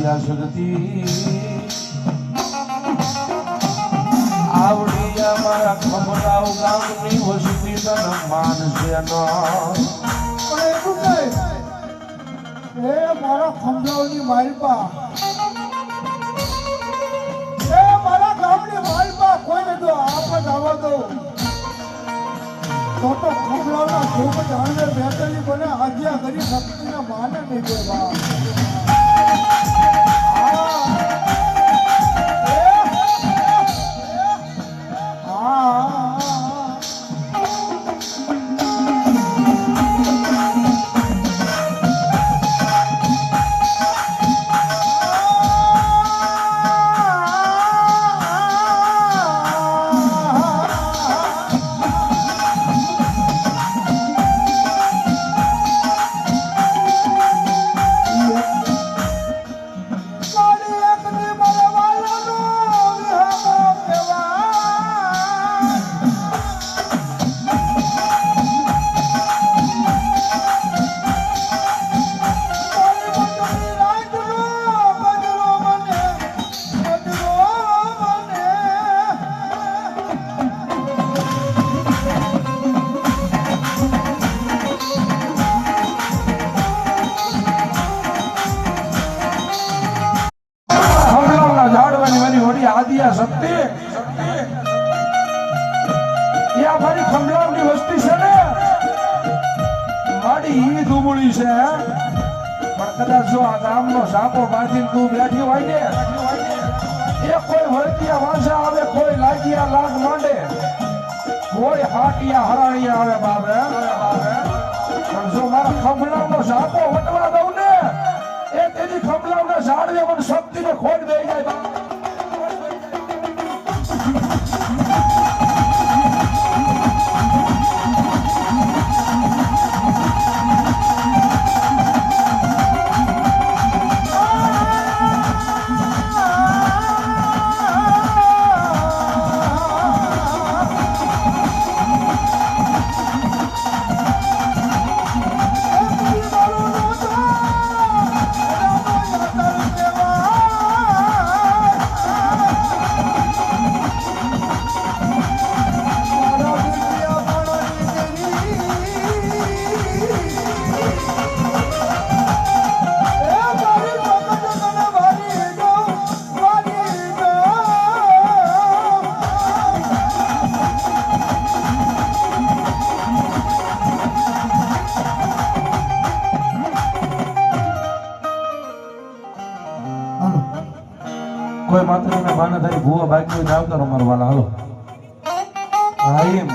આદ્યા શક્તિ આવડી અમારા ખમરાવ ગામની વસતી તન માનશે ન એ મારા ખમરાવની માલપા એ મારા ગામની માલપા કોઈને જો આફત આવવા દો તો ખમરાવના જોગ જાણે બેઠેલી બને આજ્યા કરી શક્તિના માને નહીં દેવા આદ્યા શક્તિ યા મારી ખમલાવની વસ્તી છે ને મારી ઈ દુબળી છે પણ કદાચ જો આ ગામનો સાપો બાંધીને તું બેઠી હોય ને એ કોઈ વળતિયા વાંસા આવે કોઈ લાગિયા લાગ માંડે કોઈ હાટિયા હરાણિયા આવે બાબે પણ જો મારા ખમલાવનો સાપો વટવા દઉં ને એ તેની ખમલાવના ઝાડવે મને શક્તિને ખોટ દઈ જાય કોઈ માત્ર ને બાના તારી ભૂવા બાકી હોય આવતા અમાર વાલા હાલો હા એમ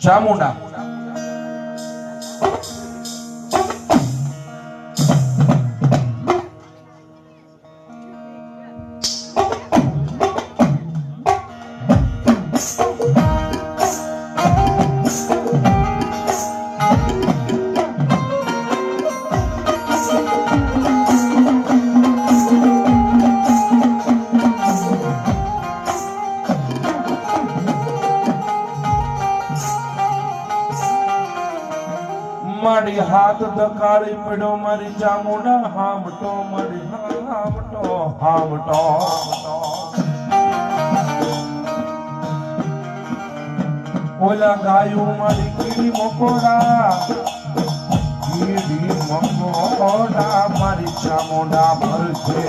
ચામુંડા મારી હાથ દકાળી પડ્યો મારી ચામુંડા હામટો મારી હામટો ઓલા ગાયું મારી કીડી મકોડા મારી ચામુંડા ભરશે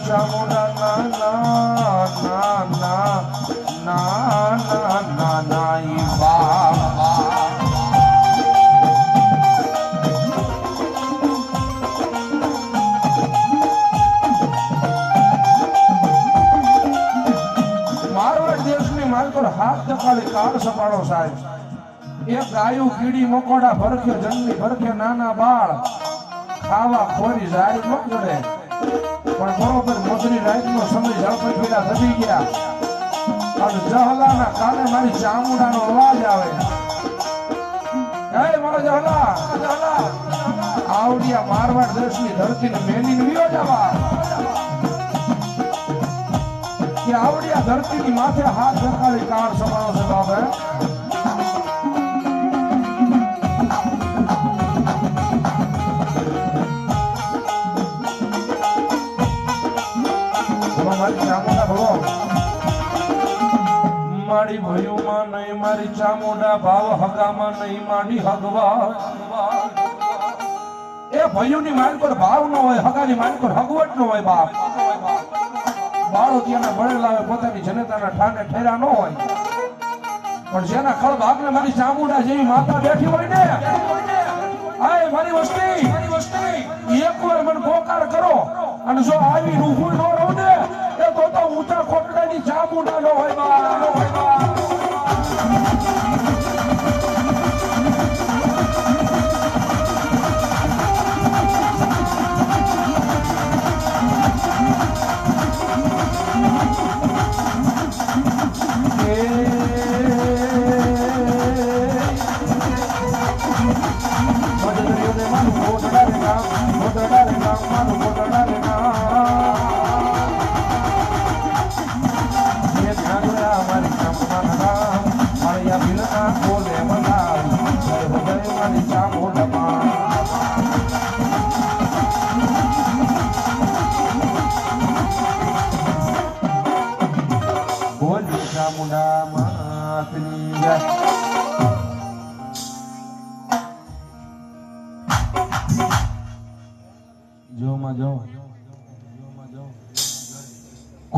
ચામુંડા ના ના ના ના ના ના ના ઈ બાબા મારવાડ દેશની માલકોર હાથ દખાડી કાળ સપાડો સાહેબ એક ગાયું કીડી મકોડા ભરખે જન્મી ભરખે નાના બાળ ખાવા ખોરી જાય ન જોડે પણ બરોબર મોસરી રાતનો સમય ઝડપી પેલા દબી ગયા અને જહલાના કાને મારી ચામુંડાનો અવાજ આવે. એ મારો જહલા આવડિયા મારવાડ દેશની ધરતીને મેલીને વિયો જવા કે આવડિયા ધરતીની માથે હાથ સરકારી કાર સમાનો છે બાબે. મારી ભયુમાં નહીં મારી ચામુંડા ભાવ હગામાં નહીં માડી હગવા. એ ભયુની મારી પર ભાવ ન હોય, હગાની મારી પર હગવટ ન હોય. બાપ બાળો ત્યાંના ભણેલા હોય, પોતાની જનતાના ઠાને ઠેરા ન હોય, પણ જેના ખળ ભાગને મારી ચામુંડા જેવી માતા બેઠી હોય ને, આય મારી વસ્તી એકવાર મને પોકાર કરો અને જો આવી રૂહું ન રહું ને એ તો ઊંચા કોટડાની ચામુંડા ન હોય.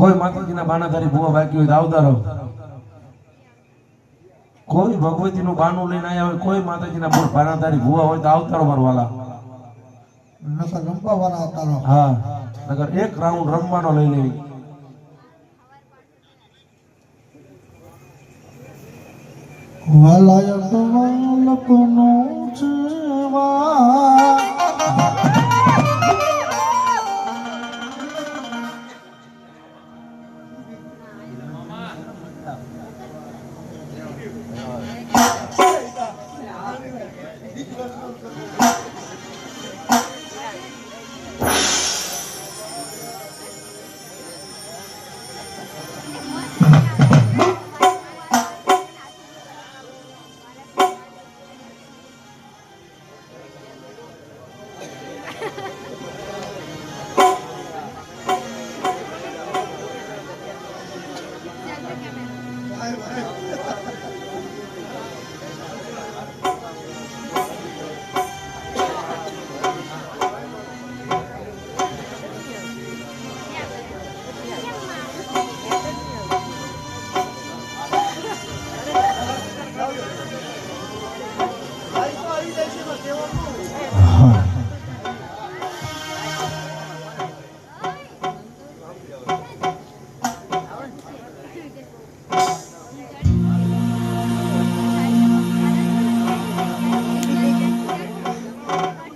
કોઈ માતાજીના બાનાધારી ભૂવા બાકી હોય તો આવતા રહો. કોઈ ભગવતીનું બાનું લઈને આવ્યા હોય, કોઈ માતાજીના બાનાધારી ભૂવા હોય તો આવતા રહો મારા વાલા. નકર રમવા વાળા આવતા રહો. હા, નકર એક રાઉન્ડ રમવાનો લઈ લેવી. વાલાયત વાલકનો જીવા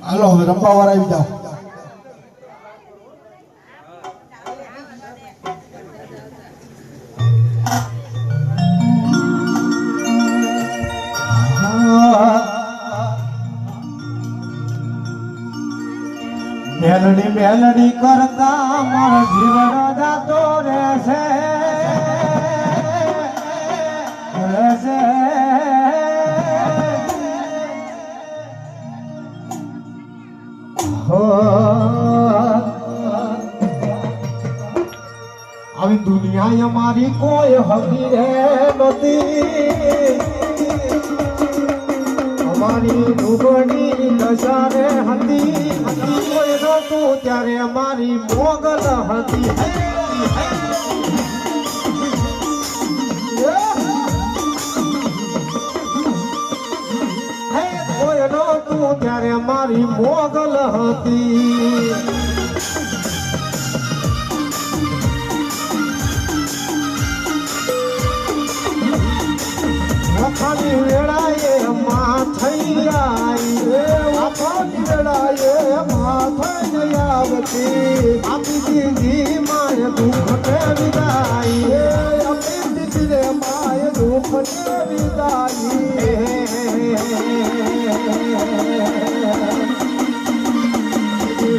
હાલો હવે રમવા વાળા આવી જાઓ. મેલડી મેલડી કરતા મારો જીવન જાતો રહેશે રહેશે. આવી દુનિયા અમારી કોઈ હકી રે નહોતી, અમારી ડૂબની દશા રે હતી. કોઈ નહોતું ત્યારે અમારી મોગલ હતી. કોઈ નહોતું ત્યારે અમારી મોગલ હતી. વખાની વેળાએ માં થઈ આવી, વખાની વેળાએ માં થઈ આવતી. આપી દીધી માય દુઃખ ને વિદાય આપી દીધી રે માય દુઃખ ને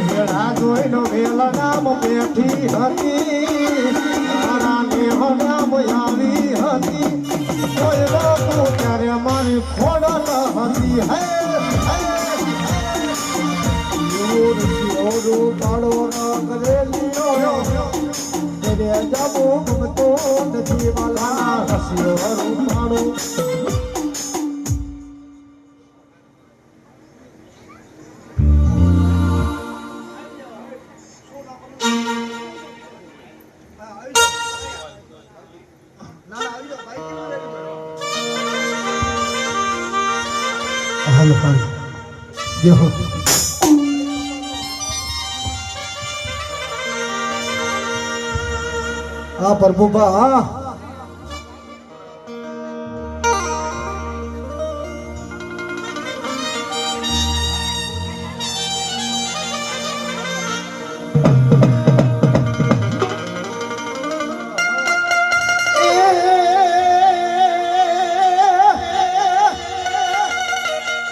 વેળા જોઈનો વેલા નામ બેઠી હતી મારા નેહ નામ આવી હતી કોઈ રોકું ત્યારે મારી ખોડલ હતી હે પાડો ન કરેલી તેરે જબો ગમતો નથી વાલા હસ્યો રૂપાડો હાલો હાલો દેહો આ પ્રભુબા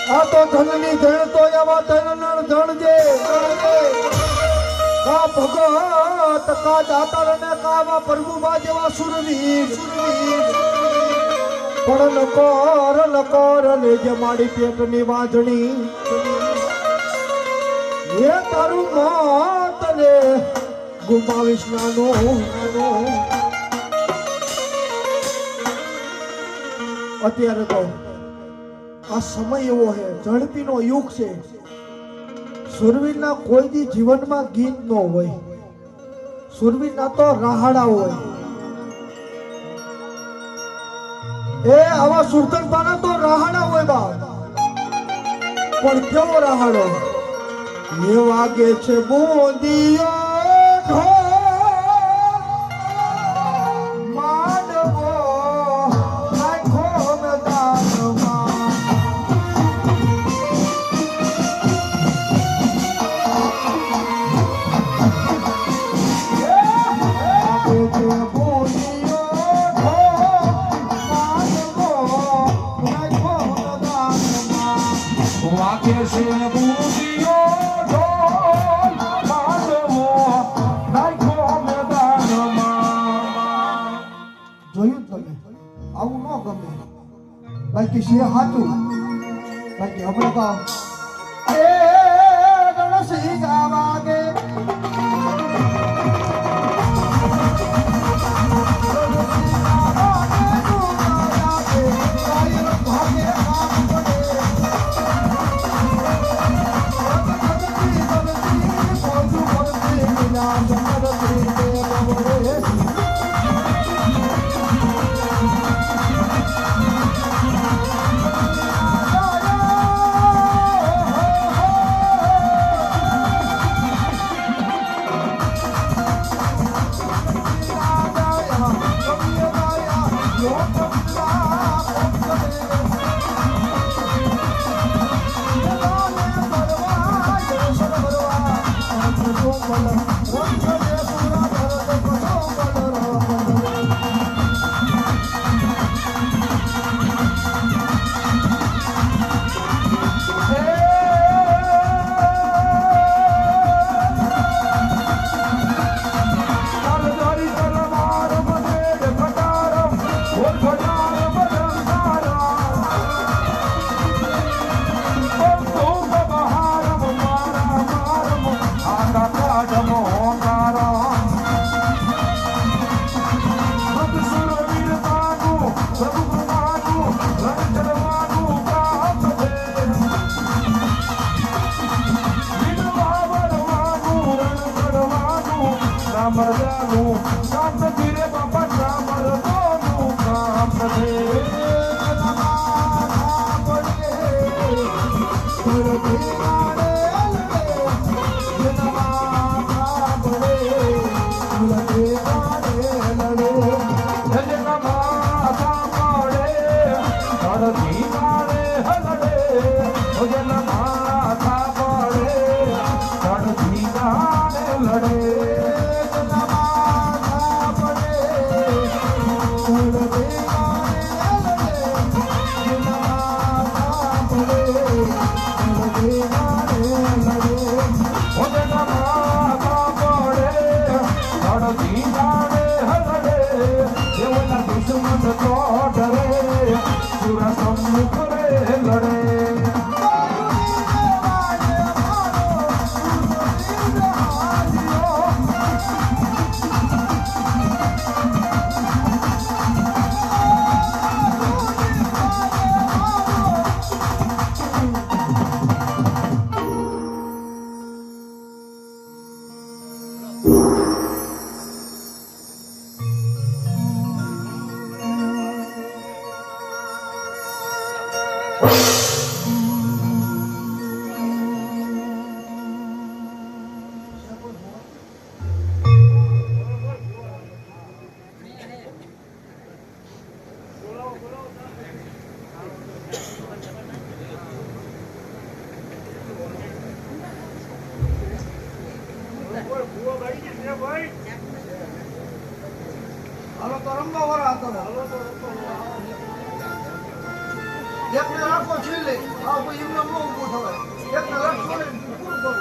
આ તો ધનની ધણ તો એવા ધનનર ધણજે કા ભગત કા દાતાર ને કાવા પ્રભુબા જેવા સુરવીર પણ લકોર લેજે મારી પેટની વાંધણી એ તારું મોત ને ગુમાવીશ નાનો અત્યારે તો આ સમય એવો છે ઝડપીનો યુગ છે સુરવીરના કોઈ દી જીવનમાં ગીત ન હોય સુરવીરના તો રાહાડા હોય એ આવા સુરતનપાના તો રાહાડા હોય બા પણ કેવો રાહાડો એ વાગે છે બોંદિયો ઢોલ માનવો નાખો મેદાનમાં વાગે છે બુદ્ધિયો ઢોલ માનવો નાખો મેદાનમાં. જોયું તમે આવું ન ગમે બાકી છે હાથું બાકી આપણે તો એ ગણસી ગાવાગે મરદાનું કામ નથી રે બાપા ના મરદોનું કામ નથી. લડે હાલો તો રમવા વાળા હતો એકને રાખો છીલે આ કોઈ એમને ન ઊભું થવાય એકને રાખો ને પૂરું કરો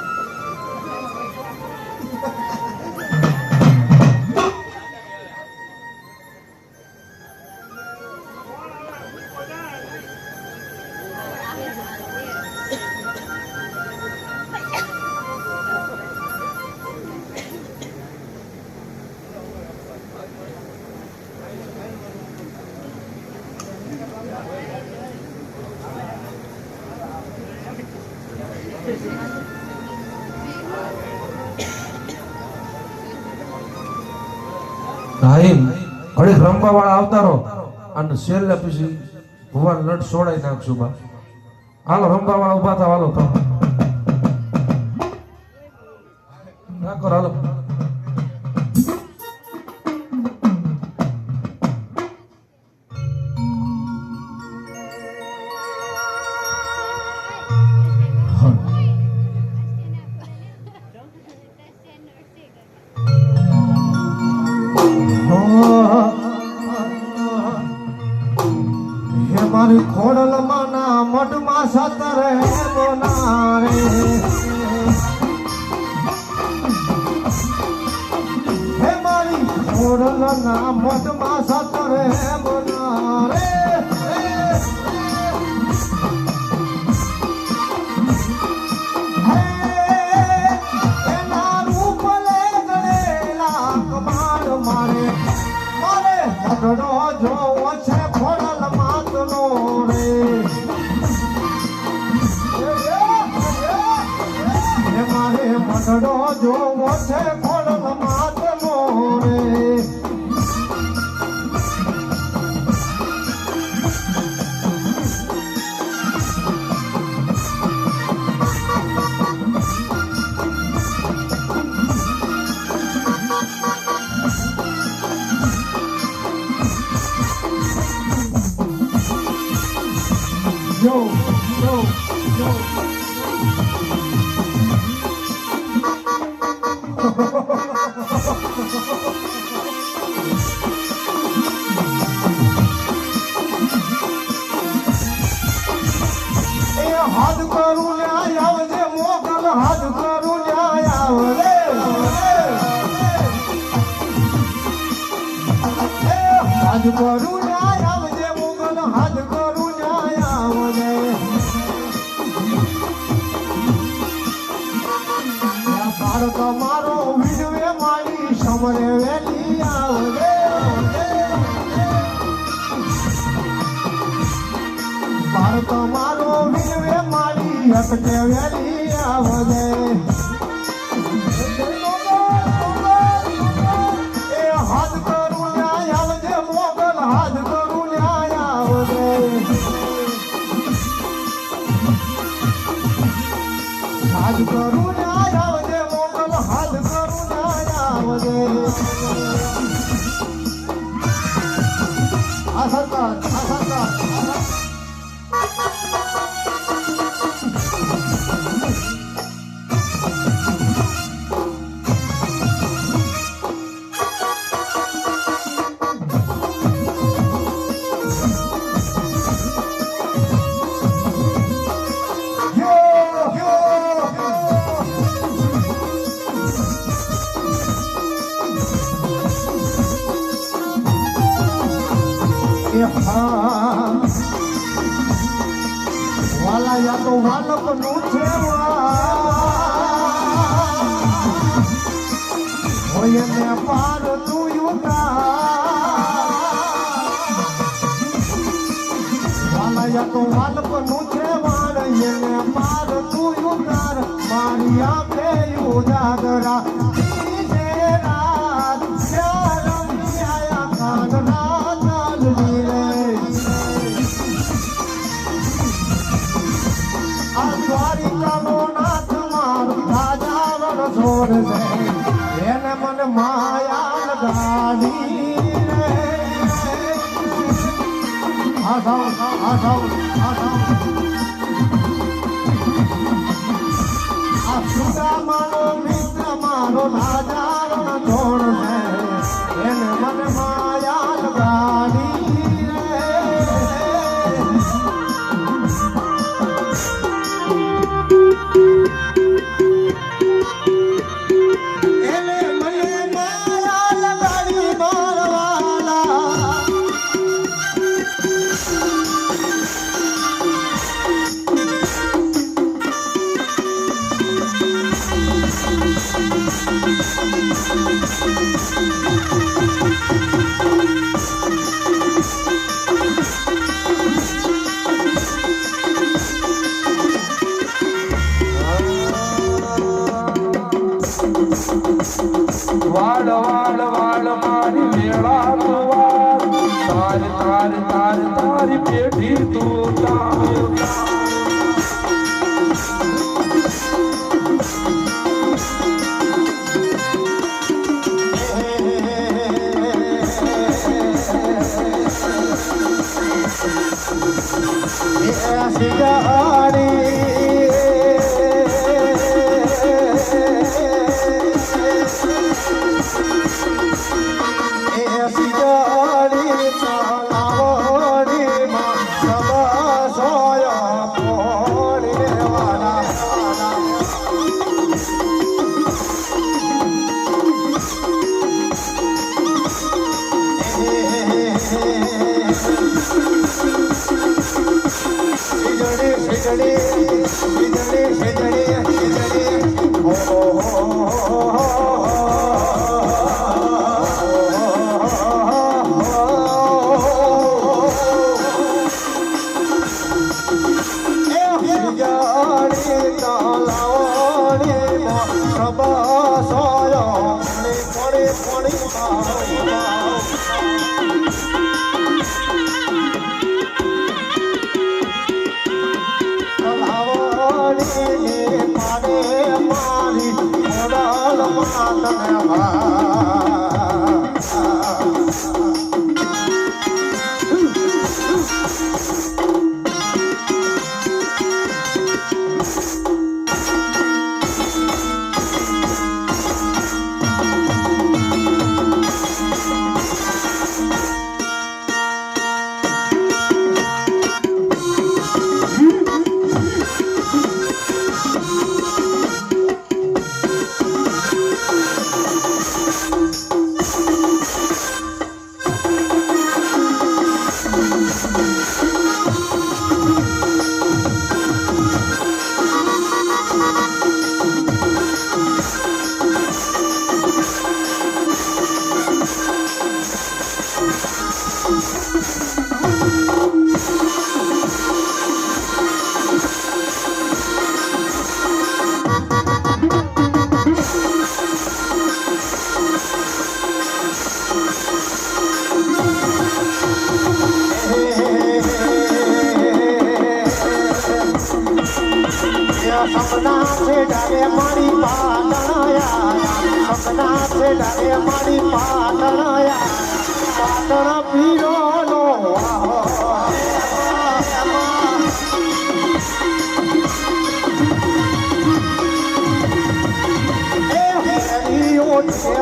રાહીમ ઘડીક રમવા વાળા આવતા રહો અને છેલ્લે પછી ભુવન લટ છોડાઈ નાખશું બા હાલો રમવા વાળા ઉભા થાવ હાલો રાખો હાલો હે મારી ખોડલ માના મઢમાં સતરે બોનારે હે મારી ખોડલ ના મઢમાં સતરે બોનારે એના રૂપ લે ગણેલા કમાડ મારે મારે મઢડો જોવો છે ખોડલ માતનો રે હે મારે મઢડો જોવો છે ખોડલ માતનો રે yo yo yo એ હાથ કરું ન્યાય આવજે મોગલ હાથ કરું ન્યાય આવરે એ હાથ કરું ન્યાય આવજે મોગલ હાથ કરું ન્યાય આવજે ભારત મારો વિડવે મારી સમરે વેલી આવજે ભારત મારો વિડવે મારી અટકે વેલી આવજે એ હાથ કરું ન્યાય આવજે મોગલ હાથ કરું ન્યાય આવજે હાથ કરું ન્યાય આવજે મોગલ હાથ કરું ન્યાય આવજે આ સરકાર વાલા યા તો વાલક નું છે હોય ને પાર તું વાલા યા તો વાલક નું છે વાળ ને પાર તું ઉતાર મારી આપે ઉજાગરા એને મને માયા લગાડી રે આ સુદા મારો મિત્ર મારો વાડ વાડ વાડ મારી વેળા તું વાડ તારી તારી તારી તારી પેઢી તું તાર સપના છે ડારે મારી પાટણયા સપના છે ડારે મારી પાટણયા પાટણ પીરો નો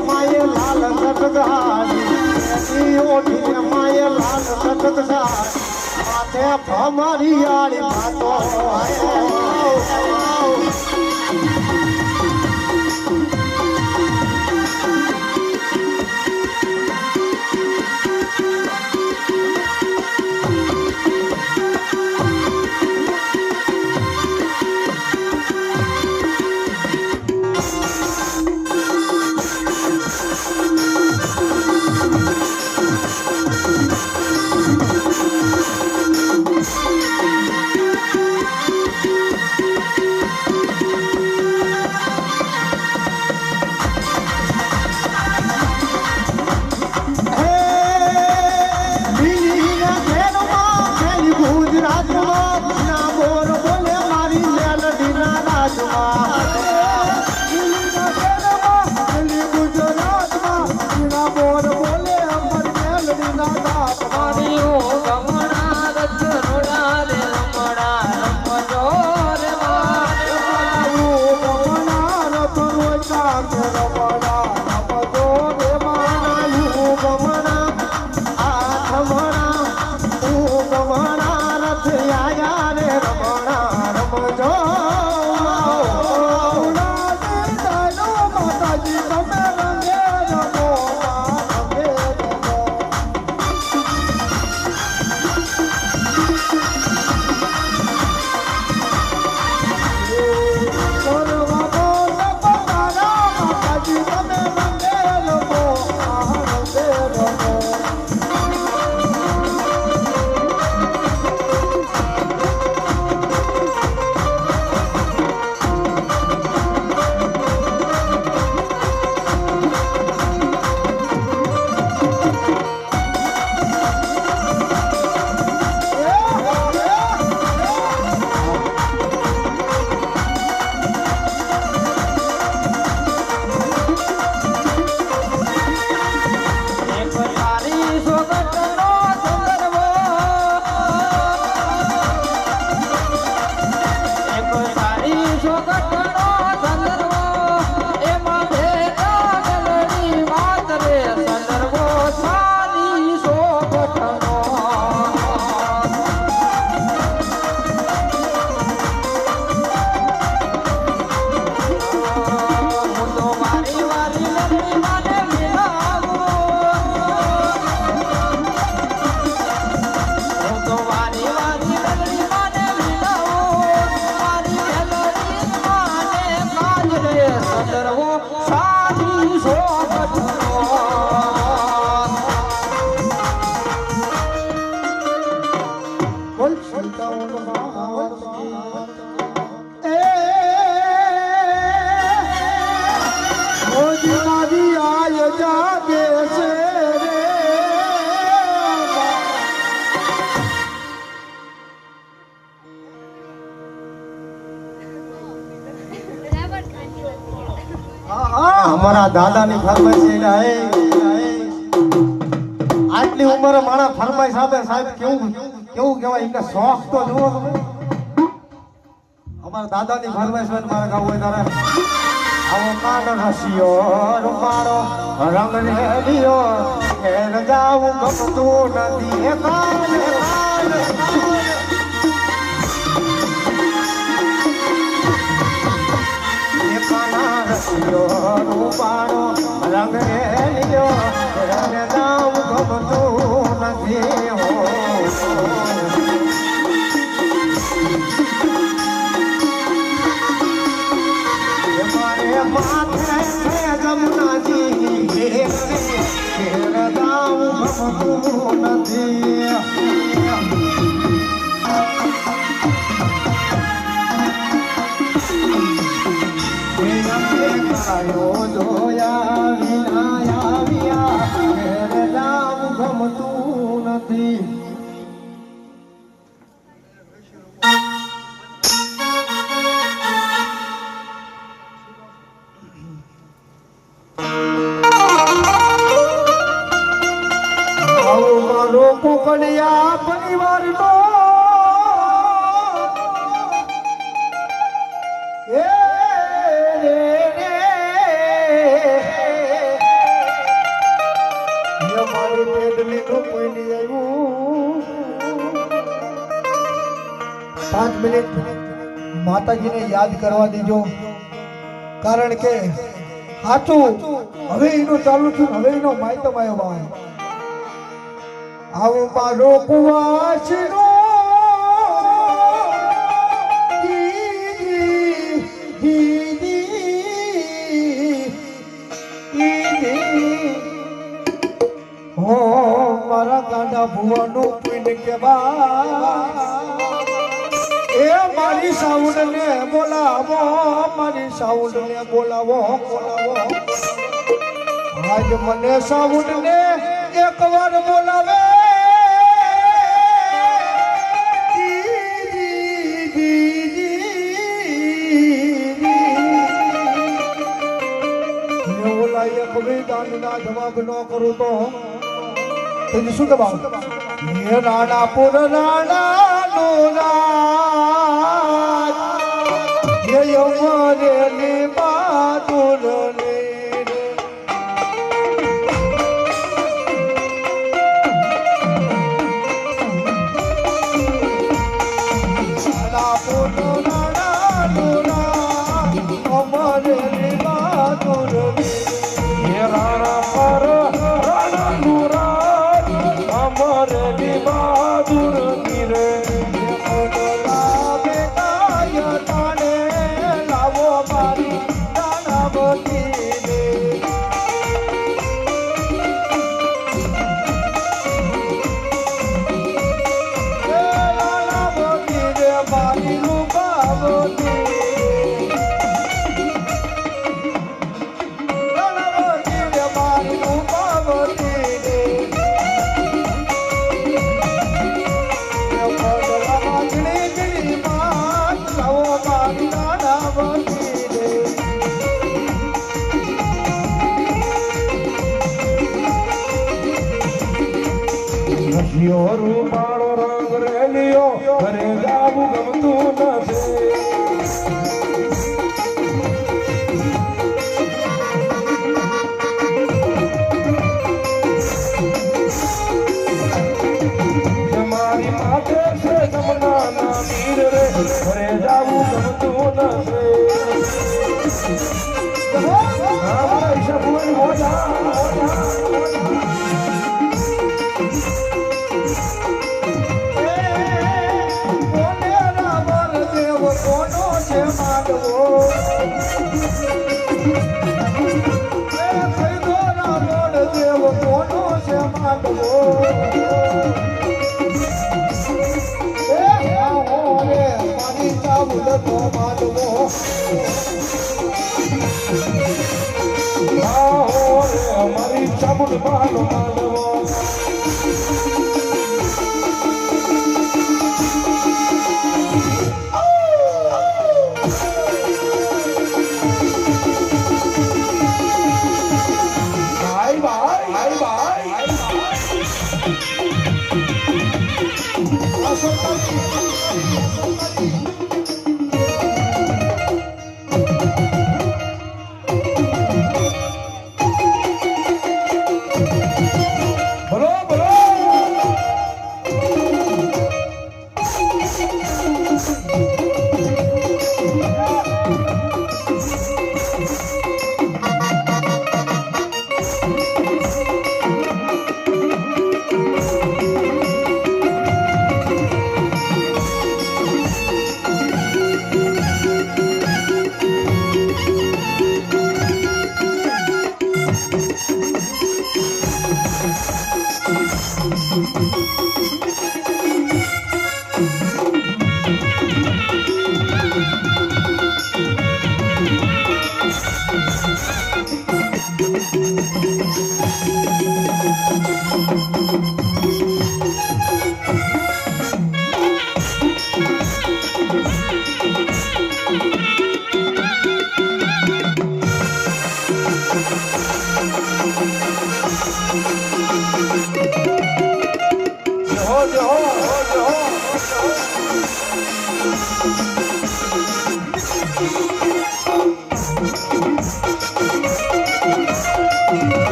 માય લાલ સટગાડી માય લાલ સટગાડી માથે ભમરી આડી ભાતો અમારા દાદાની ફરમાઈશ આટલી ઉંમરે મારા ફરમાઈશ આપે સાહેબ કેવું કેવું કહેવાય એમને શોખ તો જુઓ તમે અમારા દાદાની ફરમાઈશ હોય મારે ગાવું હોય તારે આવો કાન રસિયો રૂપાળો રંગ રેડિયો ઘેર જાવું ગમતું નથી એ કાન રસિયો રૂપાળો રંગ રેલિયો રંગ જાવ ગમતું નથી હો મારે માથે જમનાજી ઘેર જાવ ગમતું નથી આયો જોયા વિના આવ્યા ઘેર જાવું ગમતું નથી આવું મારો કુકડિયા પરિવારનો પાંચ મિનિટ માતાજીને યાદ કરવા દીજો કારણ કે સાચું હવે એનું ચાલુ થયું હવે એનો માયતો માયો ભાઈ આવો મારો કુવાસનો મારા ગાંડા ભુવાનું પીને કે એ મારી સાઉન્ડ ને બોલાવો મારી સાઉન્ડ ને બોલાવો આજ મને સાઉન્ડ ને એક વાર બોલાવે ઓલા એક વિધાન ના જવાબ ન કરું તો શું જવાબ રાણાપુર રાણા નો રાજ મરેલી બહાદુર રાણાપુર રાણા નો રાજ મરેલી બહાદુર રાણા પર રાણા નું રાજ અમરેલી બહાદુર રે રૂપાળો રંગ રેલિયો ઘરે જાવું ગમતું નથી મારી માથે છે જમના ના મીર રે ઘરે જાવું ગમતું નથી અમારી ચાબુડ માનો માનવો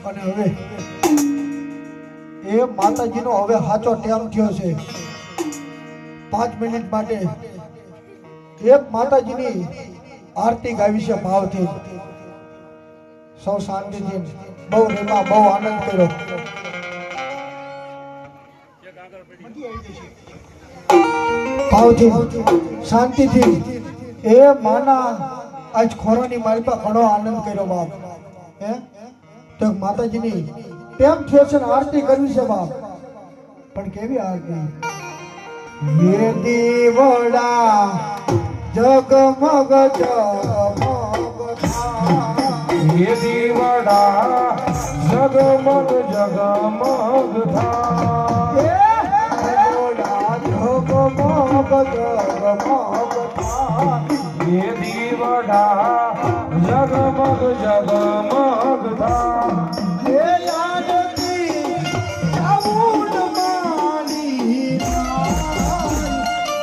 અને હવે એ માતાજીનો હવે સાચો ટાઈમ થયો છે 5 મિનિટ માટે એક માતાજીની આરતી ગાવી છે ભાવથી સૌ શાંતિથી બહુ રેમાં બહુ આનંદ કર્યો ભાવથી શાંતિથી એ માના આજ ખોરાની મારી પર ઘણો આનંદ કર્યો બાપ હે તો માતાજીની ટેમ થયો છે ને આરતી કરવી છે બાપ પણ કેવી આરતી હે દેવડા જગમગ જગમગ હે દીવડા જગમગ જગમગ થા હે દેવડા જગમગ જગમગ થા હે દીવડા જગમગ જગમગ થા હે યાદતી ચાઉડ માની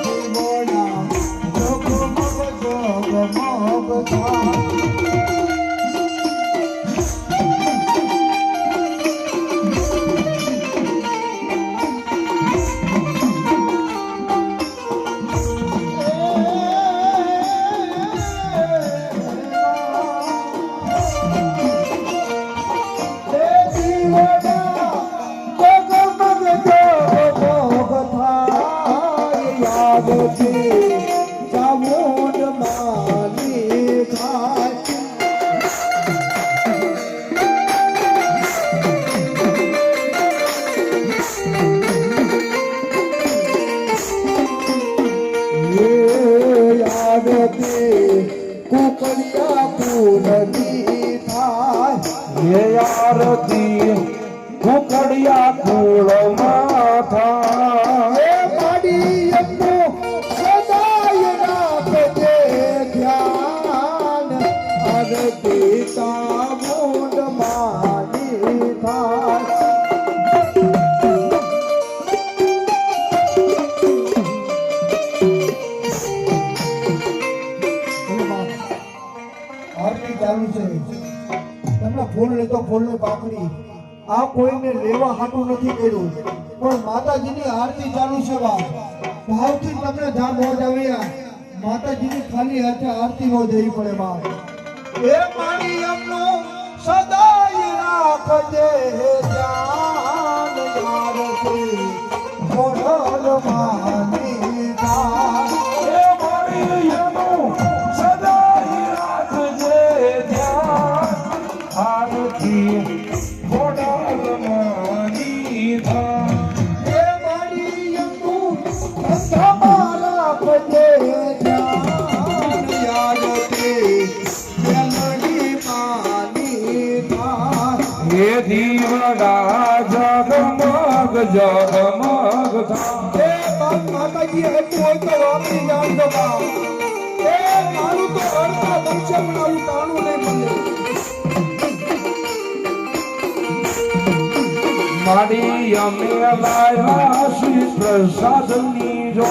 દેવડા જગમગ જગમગ થા કુકડિયા પૂરની થાય હે આરતી કુકડિયા કુળમાં થા હે માડી એમનું સદાય રાખજે ધ્યાન આરતી તામુંડ માની થાય આરતી ચાલુ છે તમને ફૂલ લેતો ફૂલની પાકડી આ કોઈને લેવા હાટું નથી કર્યું પણ માતાજીની આરતી ચાલુ છે ભાવથી તમને જા મોજ આવ્યા માતાજીની ખાલી હાથે આરતી નો દેવી પડે બાપ એ મારી એમનો સદાય રાખજે જાન આરતી મોઢલ માની ગાય હે મારી એનું સદાય રાખજે ધ્યાન આરતી મોઢલ માની થા હે મારી એમનું તમારા પદે જાન આરતી મેલડી માની ગાય હે દીવડા જગમગ જગમગ થા એ બાપ માતાજી હતું હોય તો વાપરી જાણજો બાપ એ મારું તો અડધા વર્ષે પણ આવું તાણું નહીં મળે માડી અમે લાયા શ્રી પ્રસાદની જો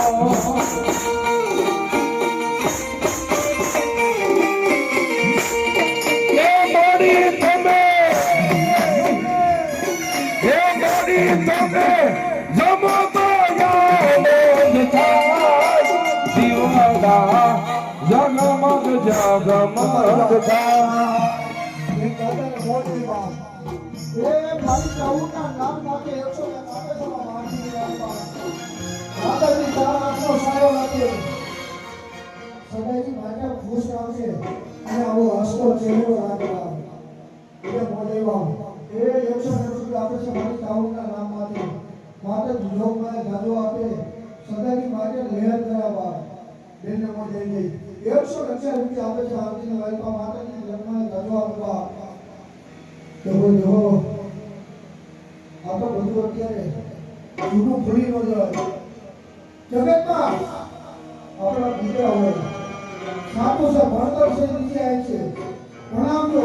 હે માડી તમે જમો તો યાદ થાય દીવડા જગમગ જગમગ થાય એ કદર મોટી વાત એ મારી ચાઉના નામ માટે 151 માટી રહ્યા માતાજી તારાનો સાયો લાગે સદાયની માટે ખુશ આવશે અને આવો હસતો ચહેરો રાખવા એ મોદેવા એ 151 આપે છે મારી ચાઉના નામ માટે માતા જોગમાં ગાજો આપે સદાયની માટે લહેર કરાવવા બેનને મોદેવી 111 રૂપિયા આપે છે આરતીને વાઈપા માતાજી જન્મમાં ગાજો આપવા તો જો આ તો બધું અત્યારે જૂનું ભૂલી ન જાય જગતમાં આપણા દીકરા હોય સાતો છે ભણતર છે નીચે આવે છે ભણાવજો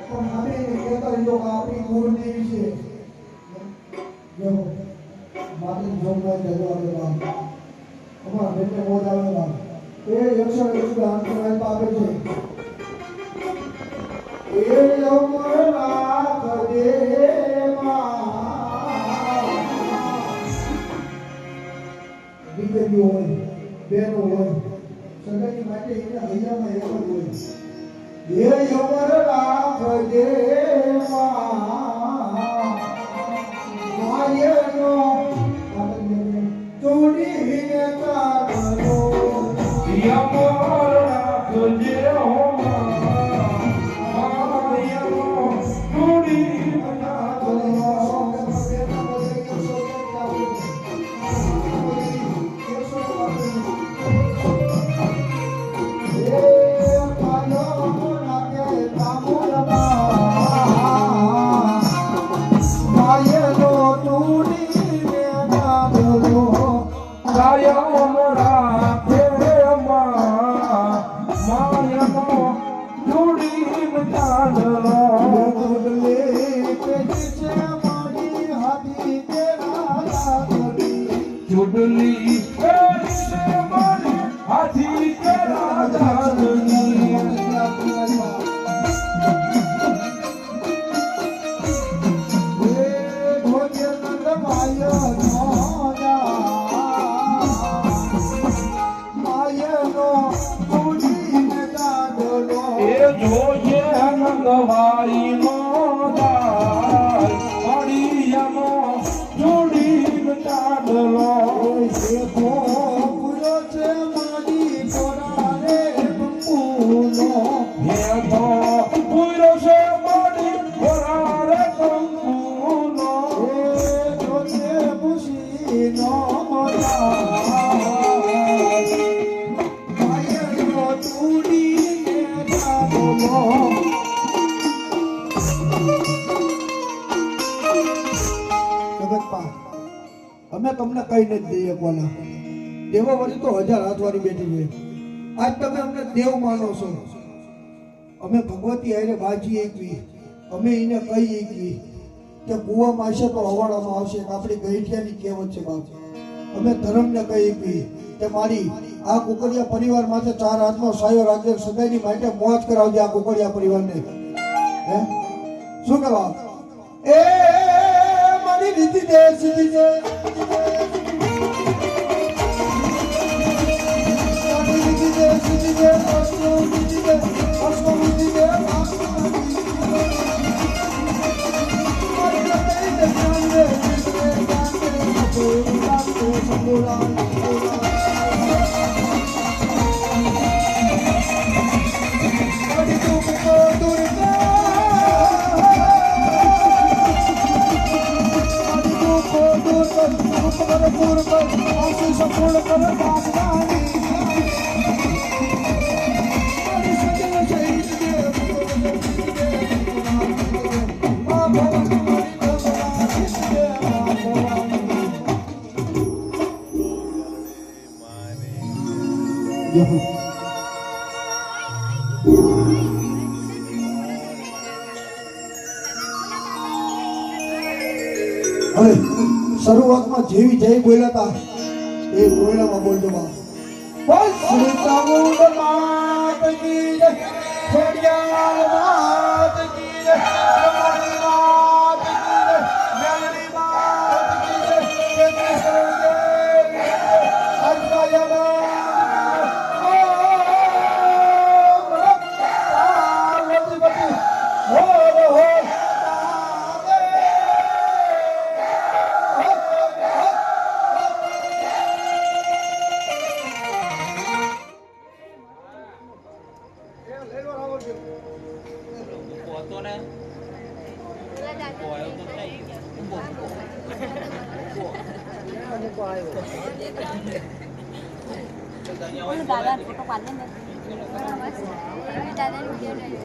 પણ આપણે એને કહેતા રહીજો કે આપણી કુળદેવી છે જો મારી જોગમાં જજો આવેલા અમારા બેટે મોજ આવેલા એ 101 આંતરવાય આપે છે એ અમરના કદેમાં દીકરીઓ હોય બેનો હોય સગાઈ માટે એના હૈયામાં એક જ હોય એ અમરના કદેમાં માયનો ચોડીને તારો યમર રાખજે હો ચુડલી હાથી કે રાધાની જોઈએ નંદવાઈ નો દાય પડિયાનો જોડી ચાંદલો એ પૂરો છે મારી કોરારે કંકુનો હે તો પૂરો છે મારી કોરારે કંકુનો એ જોતે ખુશીનો માયનો તૂડીને ચાંદલો જગતપા અમે તમને કઈ નથી દઈએ કોના દેવો વળી તો 1000 હાથવાળી બેઠી છે આજ તમે અમને દેવ માનો છો અમે ભગવતી હારે બાજી એકવી અમે એને કહી એકવી કે કૂવામાં હશે તો હવાડામાં આવશે આપણી ગઈઠિયાની કહેવત છે બાપ અમે ધર્મને કહી એકવી કે મારી આ કુકડિયા પરિવાર માટે 4 હાથનો સાયો રાખજે સદાયની માટે મોજ કરાવજે આ કુકડિયા પરિવારને હે શું કહેવા એ મારી રીતિ દે સીધી છે હવે શરૂઆતમાં જેવી જય બોલ્યા હતા એ બોલ્યામાં બોલજો બા બોલ શ્રી ચામુંડ માત કી જય ખોડિયાર માત કી જય રમણી માત કી જય મેલડી માત કી જય કેતેશ્વર દેવી અજવાયના હતો ને આવ્યો તો નહીં દાદા ફોટો પાડે ને દાદા